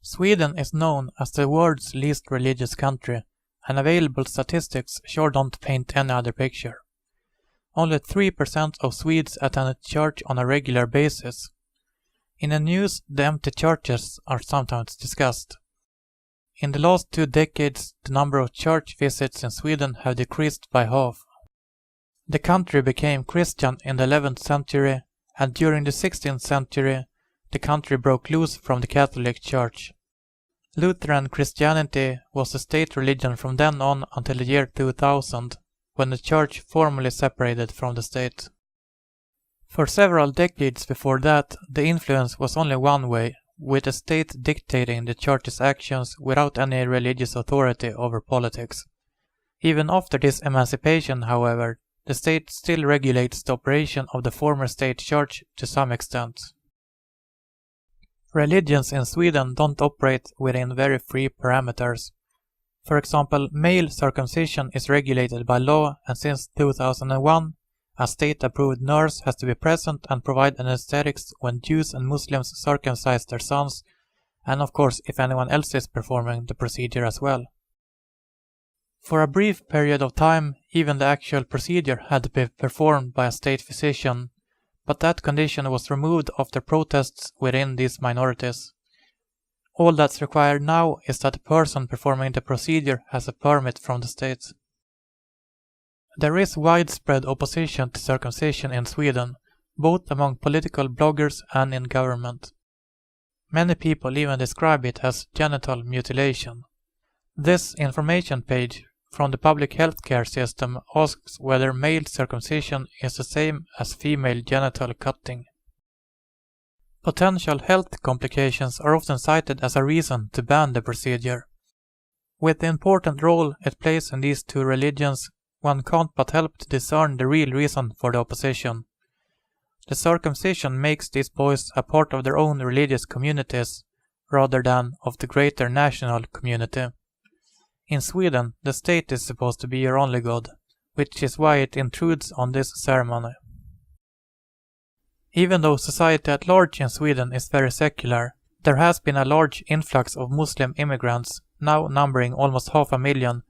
Sweden is known as the world's least religious country, and available statistics sure don't paint any other picture. Only 3% of Swedes attend church on a regular basis. In the news, the empty churches are sometimes discussed. In the last 2 decades, the number of church visits in Sweden have decreased by half. The country became Christian in the 11th century, and during the 16th century, the country broke loose from the Catholic Church. Lutheran Christianity was the state religion from then on until the year 2000, when the Church formally separated from the state. For several decades before that, the influence was only one way, with the state dictating the Church's actions without any religious authority over politics. Even after this emancipation, however, the state still regulates the operation of the former state church to some extent. Religions in Sweden don't operate within very free parameters. For example, male circumcision is regulated by law, and since 2001, a state-approved nurse has to be present and provide anesthetics when Jews and Muslims circumcise their sons, and of course if anyone else is performing the procedure as well. For a brief period of time, even the actual procedure had to be performed by a state physician, but that condition was removed after protests within these minorities. All that's required now is that the person performing the procedure has a permit from the state. There is widespread opposition to circumcision in Sweden, both among political bloggers and in government. Many people even describe it as genital mutilation. This information page from the public healthcare system asks whether male circumcision is the same as female genital cutting. Potential health complications are often cited as a reason to ban the procedure. With the important role it plays in these two religions, one can't but help to discern the real reason for the opposition. The circumcision makes these boys a part of their own religious communities, rather than of the greater national community. In Sweden, the state is supposed to be your only god, which is why it intrudes on this ceremony. Even though society at large in Sweden is very secular, there has been a large influx of Muslim immigrants, now numbering almost 500,000,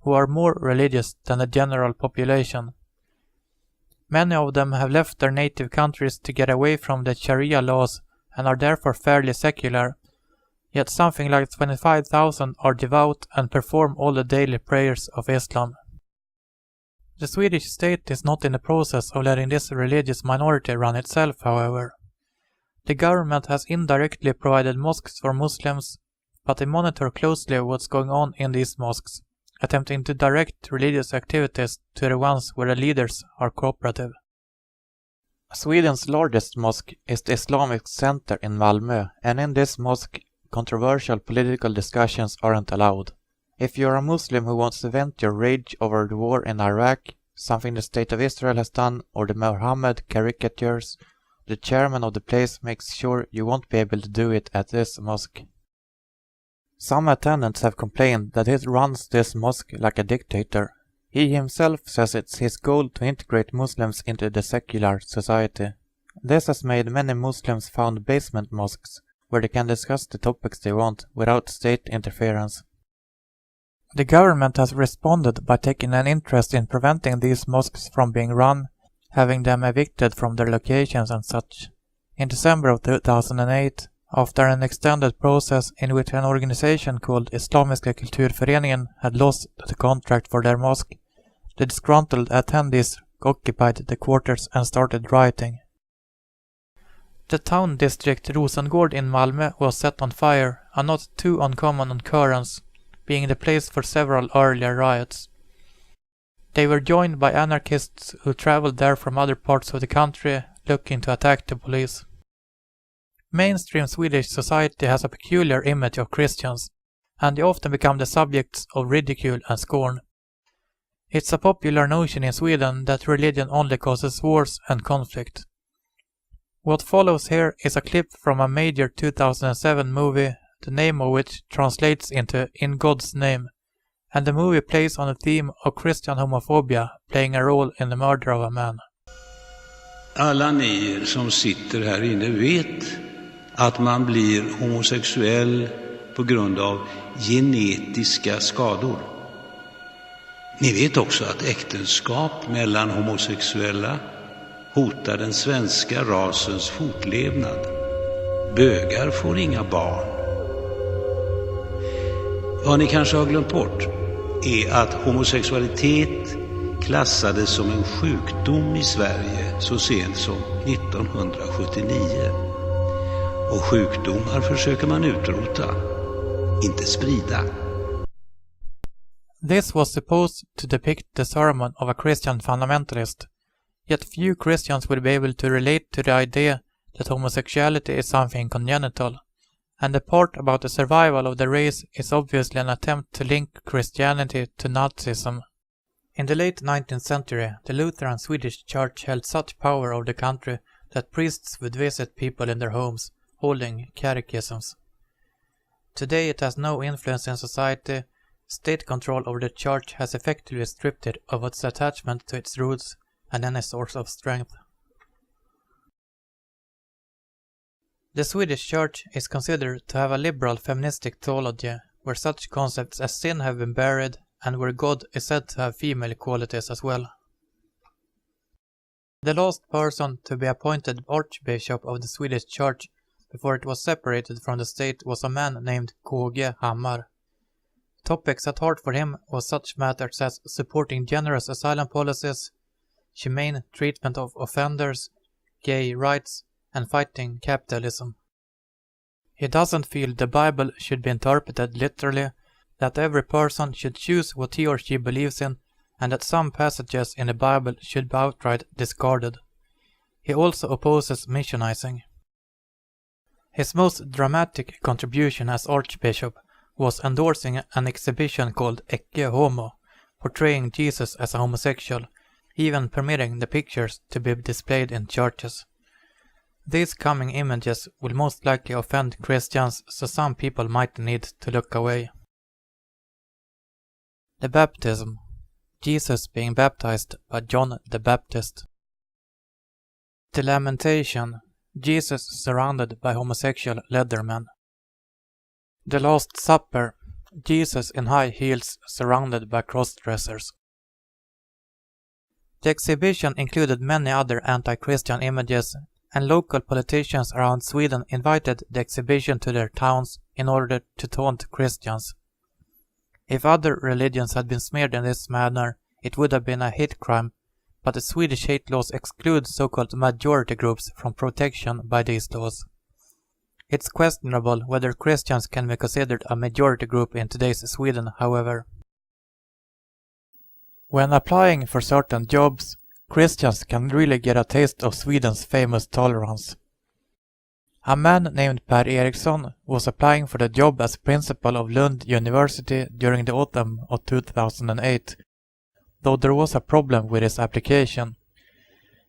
who are more religious than the general population. Many of them have left their native countries to get away from the Sharia laws and are therefore fairly secular, yet something like 25,000 are devout and perform all the daily prayers of Islam. The Swedish state is not in the process of letting this religious minority run itself, however. The government has indirectly provided mosques for Muslims, but they monitor closely what's going on in these mosques, attempting to direct religious activities to the ones where the leaders are cooperative. Sweden's largest mosque is the Islamic Center in Malmö, and in this mosque, controversial political discussions aren't allowed. If you're a Muslim who wants to vent your rage over the war in Iraq, something the State of Israel has done, or the Muhammad caricatures, the chairman of the place makes sure you won't be able to do it at this mosque. Some attendants have complained that he runs this mosque like a dictator. He himself says it's his goal to integrate Muslims into the secular society. This has made many Muslims found basement mosques, where they can discuss the topics they want without state interference. The government has responded by taking an interest in preventing these mosques from being run, having them evicted from their locations and such. In December of 2008, after an extended process in which an organization called Islamiska Kulturföreningen had lost the contract for their mosque, the disgruntled attendees occupied the quarters and started rioting. The town district Rosengård in Malmö was set on fire, a not too uncommon occurrence, being the place for several earlier riots. They were joined by anarchists who traveled there from other parts of the country looking to attack the police. Mainstream Swedish society has a peculiar image of Christians, and they often become the subjects of ridicule and scorn. It's a popular notion in Sweden that religion only causes wars and conflict. What follows here is a clip from a major 2007 movie, the name of which translates into In God's Name, and the movie plays on the theme of Christian homophobia playing a role in the murder of a man. Alla ni som sitter här inne vet att man blir homosexuell på grund av genetiska skador. Ni vet också att äktenskap mellan homosexuella hotar den svenska rasens fortlevnad. Bögar får inga barn. Vad ni kanske har glömt bort är att homosexualitet klassades som en sjukdom i Sverige så sent som 1979. Och sjukdomar försöker man utrota, inte sprida. This was supposed to depict the sermon of a Christian fundamentalist, yet few Christians will be able to relate to the idea that homosexuality is something congenital, and the part about the survival of the race is obviously an attempt to link Christianity to Nazism. In the late 19th century, the Lutheran Swedish Church held such power over the country that priests would visit people in their homes, holding catechisms. Today it has no influence in society. State control over the Church has effectively stripped it of its attachment to its roots and any source of strength. The Swedish Church is considered to have a liberal feministic theology, where such concepts as sin have been buried and where God is said to have female qualities as well. The last person to be appointed Archbishop of the Swedish Church before it was separated from the state was a man named K.G. Hammar. Topics at heart for him was such matters as supporting generous asylum policies, humane treatment of offenders, gay rights, and fighting capitalism. He doesn't feel the Bible should be interpreted literally, that every person should choose what he or she believes in, and that some passages in the Bible should be outright discarded. He also opposes missionizing. His most dramatic contribution as Archbishop was endorsing an exhibition called Ecce Homo, portraying Jesus as a homosexual, even permitting the pictures to be displayed in churches. These coming images will most likely offend Christians, so some people might need to look away. The baptism. Jesus being baptized by John the Baptist. The lamentation. Jesus surrounded by homosexual leathermen. The Last Supper. Jesus in high heels surrounded by cross-dressers. The exhibition included many other anti-Christian images, and local politicians around Sweden invited the exhibition to their towns in order to taunt Christians. If other religions had been smeared in this manner, it would have been a hate crime, but the Swedish hate laws exclude so-called majority groups from protection by these laws. It's questionable whether Christians can be considered a majority group in today's Sweden, however. When applying for certain jobs, Christians can really get a taste of Sweden's famous tolerance. A man named Per Eriksson was applying for the job as principal of Lund University during the autumn of 2008, though there was a problem with his application.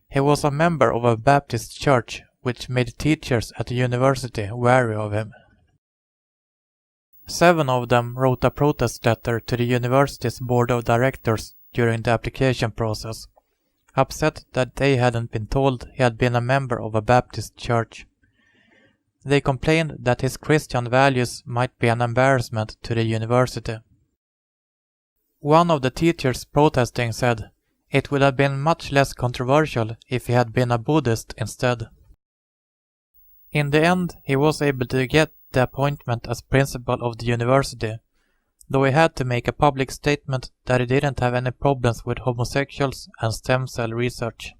He was a member of a Baptist church, which made teachers at the university wary of him. 7 of them wrote a protest letter to the university's board of directors during the application process, upset that they hadn't been told he had been a member of a Baptist church. They complained that his Christian values might be an embarrassment to the university. One of the teachers protesting said, "It would have been much less controversial if he had been a Buddhist instead." In the end, he was able to get the appointment as principal of the university, though he had to make a public statement that he didn't have any problems with homosexuals and stem cell research.